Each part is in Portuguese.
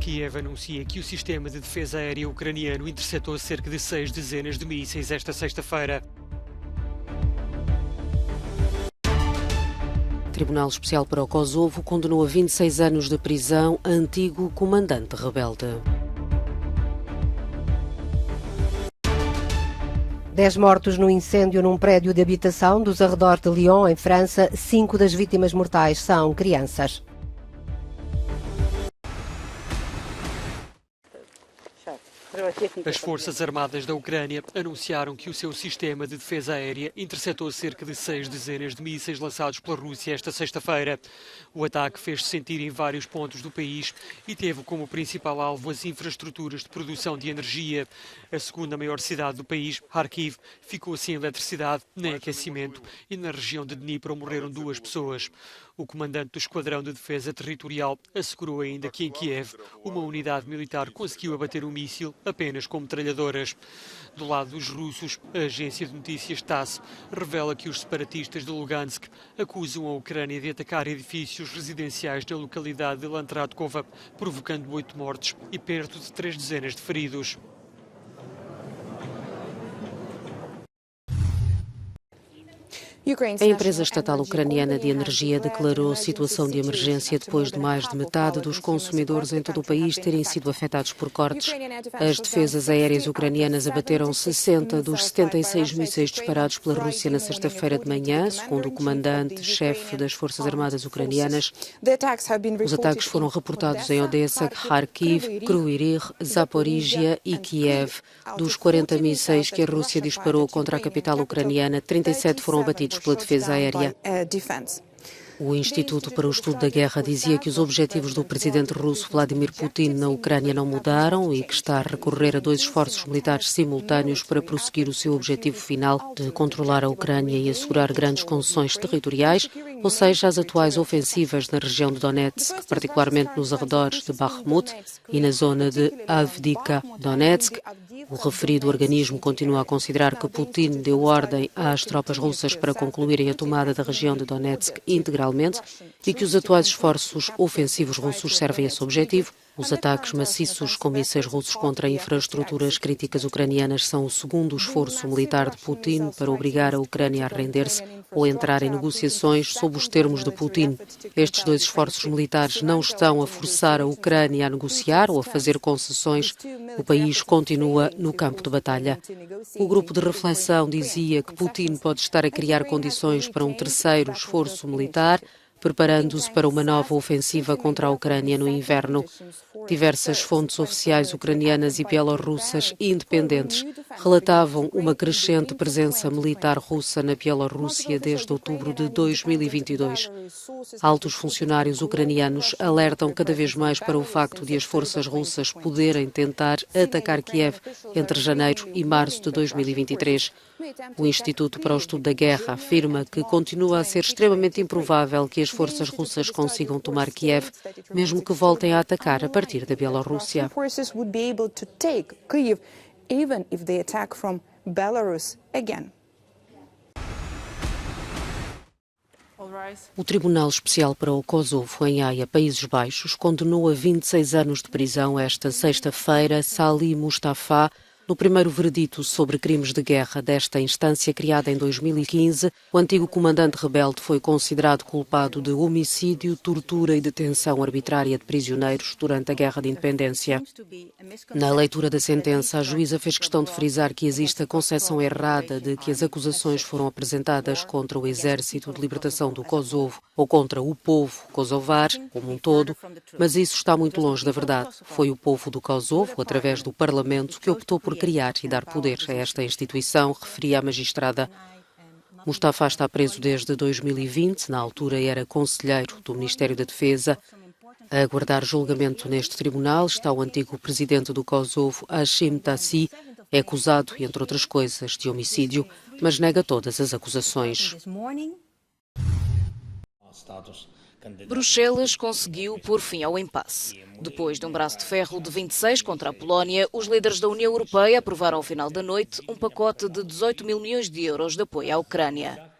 Kiev anuncia que o sistema de defesa aérea ucraniano interceptou cerca de 6 dezenas de mísseis esta sexta-feira. Tribunal Especial para o Kosovo condenou a 26 anos de prisão antigo comandante rebelde. 10 mortos no incêndio num prédio de habitação dos arredores de Lyon, em França. 5 das vítimas mortais são crianças. As Forças Armadas da Ucrânia anunciaram que o seu sistema de defesa aérea interceptou cerca de 6 dezenas de mísseis lançados pela Rússia esta sexta-feira. O ataque fez-se sentir em vários pontos do país e teve como principal alvo as infraestruturas de produção de energia. A segunda maior cidade do país, Kharkiv, ficou sem eletricidade nem aquecimento e na região de Dnipro morreram 2 pessoas. O comandante do Esquadrão de Defesa Territorial assegurou ainda que em Kiev uma unidade militar conseguiu abater um míssil apenas com metralhadoras. Do lado dos russos, a agência de notícias TASS revela que os separatistas de Lugansk acusam a Ucrânia de atacar edifícios residenciais na localidade de Lantratkova, provocando 8 mortes e perto de 3 dezenas de feridos. A empresa estatal ucraniana de energia declarou situação de emergência depois de mais de metade dos consumidores em todo o país terem sido afetados por cortes. As defesas aéreas ucranianas abateram 60 dos 76 mísseis disparados pela Rússia na sexta-feira de manhã, segundo o comandante-chefe das Forças Armadas ucranianas. Os ataques foram reportados em Odessa, Kharkiv, Kryvyi Rih, Zaporizhia e Kiev. Dos 40 mísseis que a Rússia disparou contra a capital ucraniana, 37 foram abatidos pela defesa aérea. O Instituto para o Estudo da Guerra dizia que os objetivos do presidente russo Vladimir Putin na Ucrânia não mudaram e que está a recorrer a 2 esforços militares simultâneos para prosseguir o seu objetivo final de controlar a Ucrânia e assegurar grandes concessões territoriais, ou seja, as atuais ofensivas na região de Donetsk, particularmente nos arredores de Bakhmut e na zona de Avdiivka Donetsk. O referido organismo continua a considerar que Putin deu ordem às tropas russas para concluírem a tomada da região de Donetsk integralmente e que os atuais esforços ofensivos russos servem a esse objetivo. Os ataques maciços com mísseis russos contra infraestruturas críticas ucranianas são o segundo esforço militar de Putin para obrigar a Ucrânia a render-se ou entrar em negociações sob os termos de Putin. Estes 2 esforços militares não estão a forçar a Ucrânia a negociar ou a fazer concessões. O país continua no campo de batalha. O grupo de reflexão dizia que Putin pode estar a criar condições para um terceiro esforço militar, preparando-se para uma nova ofensiva contra a Ucrânia no inverno. Diversas fontes oficiais ucranianas e bielorrussas independentes relatavam uma crescente presença militar russa na Bielorrússia desde outubro de 2022. Altos funcionários ucranianos alertam cada vez mais para o facto de as forças russas poderem tentar atacar Kiev entre janeiro e março de 2023. O Instituto para o Estudo da Guerra afirma que continua a ser extremamente improvável que as forças russas consigam tomar Kiev, mesmo que voltem a atacar a partir da Bielorrússia. O Tribunal Especial para o Kosovo, em Haia, Países Baixos, condenou a 26 anos de prisão esta sexta-feira Salih Mustafa, no primeiro veredito sobre crimes de guerra desta instância criada em 2015, o antigo comandante rebelde foi considerado culpado de homicídio, tortura e detenção arbitrária de prisioneiros durante a Guerra de Independência. Na leitura da sentença, a juíza fez questão de frisar que existe a concepção errada de que as acusações foram apresentadas contra o Exército de Libertação do Kosovo ou contra o povo kosovar como um todo, mas isso está muito longe da verdade. Foi o povo do Kosovo, através do Parlamento, que optou por criar e dar poder a esta instituição, referia a magistrada. Mustafa está preso desde 2020, na altura era conselheiro do Ministério da Defesa. A aguardar julgamento neste tribunal está o antigo presidente do Kosovo, Hashim Thaçi, é acusado, entre outras coisas, de homicídio, mas nega todas as acusações. Bruxelas conseguiu pôr fim ao impasse. Depois de um braço de ferro de 26 contra a Polónia, os líderes da União Europeia aprovaram ao final da noite um pacote de 18 mil milhões de euros de apoio à Ucrânia.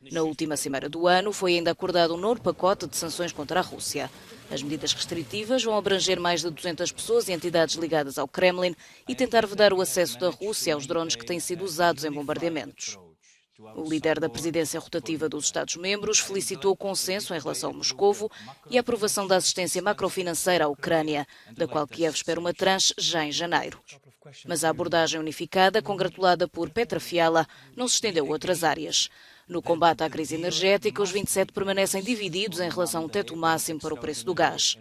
Na última cimeira do ano, foi ainda acordado um novo pacote de sanções contra a Rússia. As medidas restritivas vão abranger mais de 200 pessoas e entidades ligadas ao Kremlin e tentar vedar o acesso da Rússia aos drones que têm sido usados em bombardeamentos. O líder da presidência rotativa dos Estados-membros felicitou o consenso em relação a Moscovo e a aprovação da assistência macrofinanceira à Ucrânia, da qual Kiev espera uma tranche já em janeiro. Mas a abordagem unificada, congratulada por Petra Fiala, não se estendeu a outras áreas. No combate à crise energética, os 27 permanecem divididos em relação ao teto máximo para o preço do gás.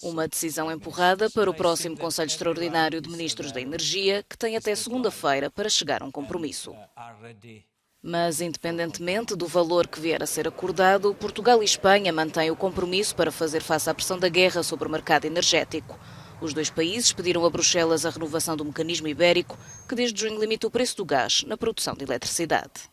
Uma decisão empurrada para o próximo Conselho Extraordinário de Ministros da Energia, que tem até segunda-feira para chegar a um compromisso. Mas, independentemente do valor que vier a ser acordado, Portugal e Espanha mantêm o compromisso para fazer face à pressão da guerra sobre o mercado energético. Os dois países pediram a Bruxelas a renovação do mecanismo ibérico, que desde junho limita o preço do gás na produção de eletricidade.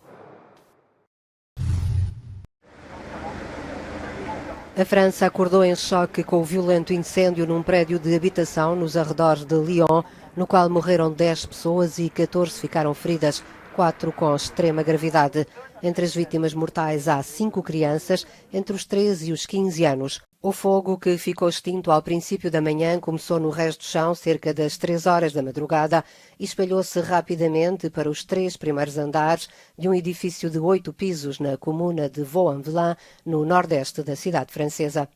A França acordou em choque com o violento incêndio num prédio de habitação nos arredores de Lyon, no qual morreram 10 pessoas e 14 ficaram feridas, 4 com extrema gravidade. Entre as vítimas mortais há 5 crianças, entre os 13 e os 15 anos. O fogo, que ficou extinto ao princípio da manhã, começou no resto do chão, cerca das 3 horas da madrugada, e espalhou-se rapidamente para os 3 primeiros andares de um edifício de 8 pisos na comuna de Vaux-en-Velin, no nordeste da cidade francesa.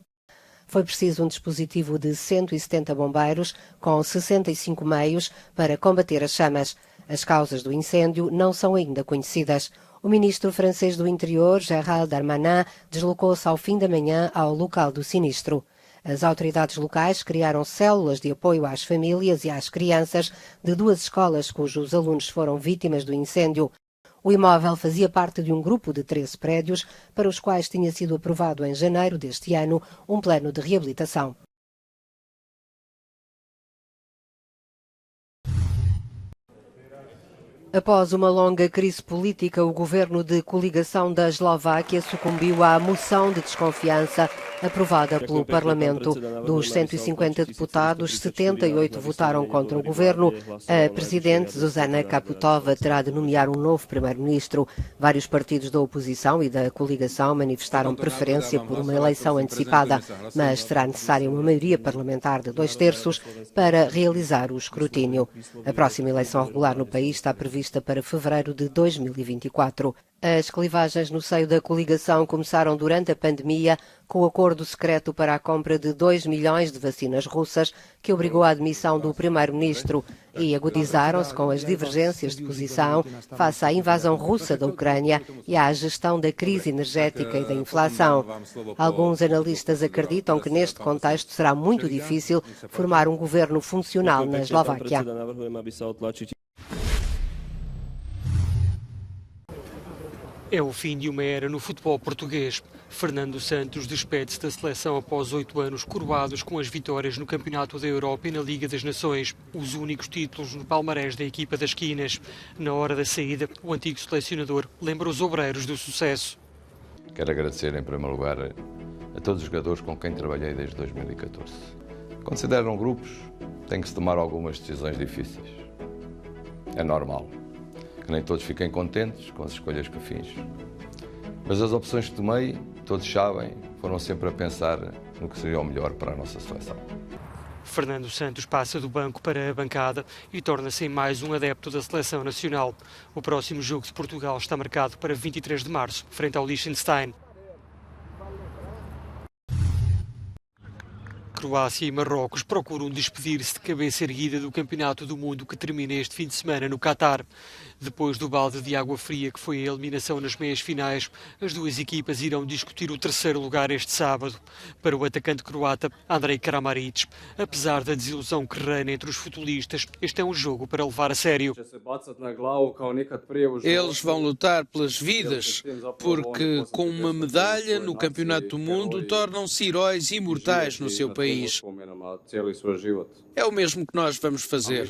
Foi preciso um dispositivo de 170 bombeiros, com 65 meios, para combater as chamas. As causas do incêndio não são ainda conhecidas. O ministro francês do Interior, Gérald Darmanin, deslocou-se ao fim da manhã ao local do sinistro. As autoridades locais criaram células de apoio às famílias e às crianças de 2 escolas cujos alunos foram vítimas do incêndio. O imóvel fazia parte de um grupo de 13 prédios para os quais tinha sido aprovado em janeiro deste ano um plano de reabilitação. Após uma longa crise política, o governo de coligação da Eslováquia sucumbiu à moção de desconfiança aprovada pelo Parlamento. Dos 150 deputados, 78 votaram contra o governo. A presidente Zuzana Čaputová terá de nomear um novo primeiro-ministro. Vários partidos da oposição e da coligação manifestaram preferência por uma eleição antecipada, mas será necessária uma maioria parlamentar de 2/3 para realizar o escrutínio. A próxima eleição regular no país está prevista para fevereiro de 2024. As clivagens no seio da coligação começaram durante a pandemia, com o acordo secreto para a compra de 2 milhões de vacinas russas, que obrigou à admissão do primeiro-ministro, e agudizaram-se com as divergências de posição face à invasão russa da Ucrânia e à gestão da crise energética e da inflação. Alguns analistas acreditam que neste contexto será muito difícil formar um governo funcional na Eslováquia. É o fim de uma era no futebol português. Fernando Santos despede-se da seleção após 8 anos coroados com as vitórias no Campeonato da Europa e na Liga das Nações, os únicos títulos no palmarés da equipa das Quinas. Na hora da saída, o antigo selecionador lembra os obreiros do sucesso. Quero agradecer, em primeiro lugar, a todos os jogadores com quem trabalhei desde 2014. Consideram grupos, tem que se tomar algumas decisões difíceis. É normal que nem todos fiquem contentes com as escolhas que fiz. Mas as opções que tomei, todos sabem, foram sempre a pensar no que seria o melhor para a nossa seleção. Fernando Santos passa do banco para a bancada e torna-se mais um adepto da seleção nacional. O próximo jogo de Portugal está marcado para 23 de março, frente ao Liechtenstein. Croácia e Marrocos procuram despedir-se de cabeça erguida do Campeonato do Mundo que termina este fim de semana no Qatar. Depois do balde de água fria que foi a eliminação nas meias finais, as duas equipas irão discutir o terceiro lugar este sábado. Para o atacante croata, Andrej Kramaric, apesar da desilusão que reina entre os futebolistas, este é um jogo para levar a sério. Eles vão lutar pelas vidas, porque com uma medalha no Campeonato do Mundo tornam-se heróis imortais no seu país. É o mesmo que nós vamos fazer.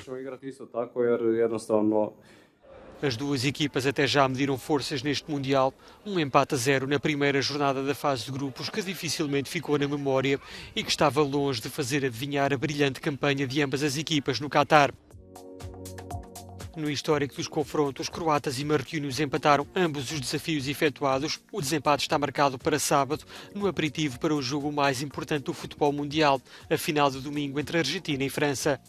As duas equipas até já mediram forças neste Mundial. Um empate a 0 na primeira jornada da fase de grupos que dificilmente ficou na memória e que estava longe de fazer adivinhar a brilhante campanha de ambas as equipas no Qatar. No histórico dos confrontos, croatas e marroquinos empataram ambos os desafios efetuados. O desempate está marcado para sábado, no aperitivo para o jogo mais importante do futebol mundial, a final de domingo entre Argentina e França.